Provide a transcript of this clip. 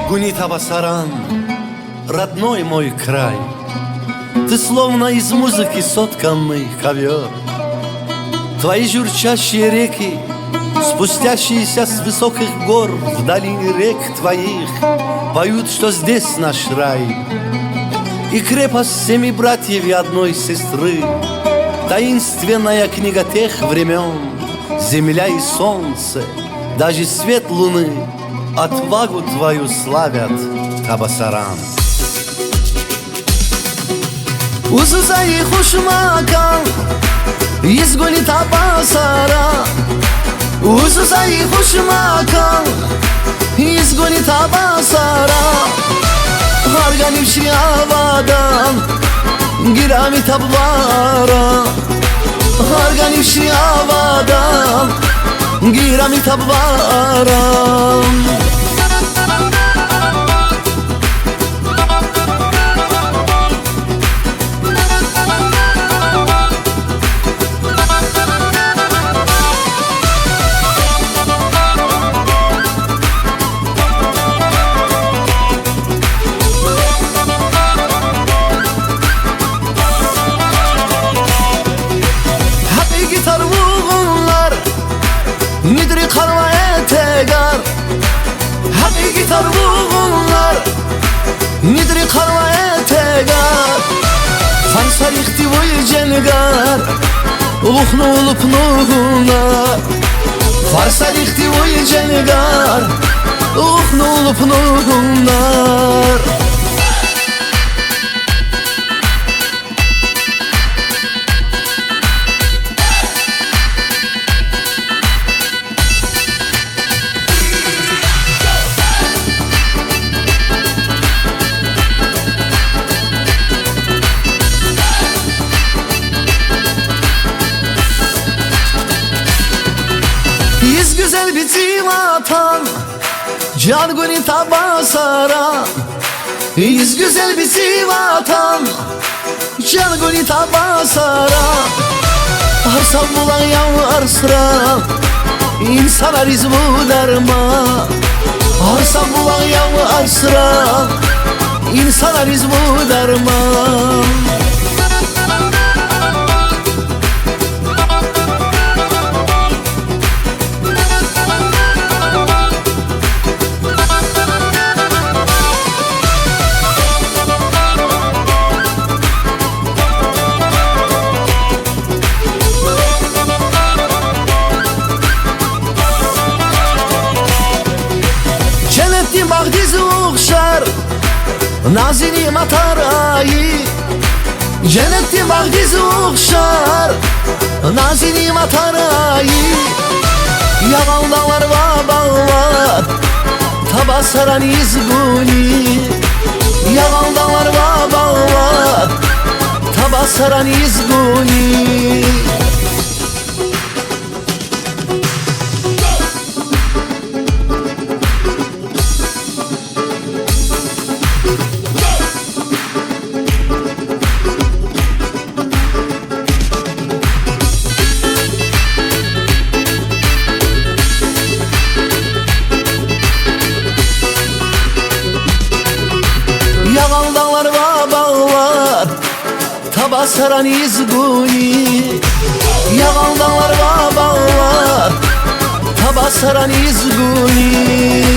Гунита Басаран, родной мой край, ты словно из музыки сотканный ковер. Твои журчащие реки, спустящиеся с высоких гор в долине рек твоих, поют, что здесь наш рай. И крепость семи братьев и одной сестры, таинственная книга тех времен, земля и солнце, даже свет луны отвагу твою славят, Табасаран. Узузай хушмакан, изгони Табасаран. Узузай хушмакан, изгони Табасаран. Harganim şriyavadan, girami tabvara. Harganim şriyavadan, girami tabvara. Nidri karma etegar, hadi gitar buğunlar. Nidri karma etegar, fansar ihtivoy cengar. Uluhnu ulup nuhunar, farsar ihtivoy cengar. Uluhnu ulup nuhunar. Yüz güzel bir zivatan, can guni Tabasaran. Yüz güzel bir zivatan, can guni Tabasaran. Harsan bulan yavarsıran, insana rizmu derma. Harsan bulan yavarsıran, insana rizmu derma. Cennetli Bağdiz uğşar, nazini matarayı. Cennetli Bağdiz uğşar, nazini matarayı. Yavan dağlar ve bağlar, Tabasaran izguni. Yavan dağlar ve bağlar, Tabasaran izguni. Yavan dağlar ve bağlar, Tabasaran izguni. Yavan dağlar ve bağlar, Tabasaran izguni.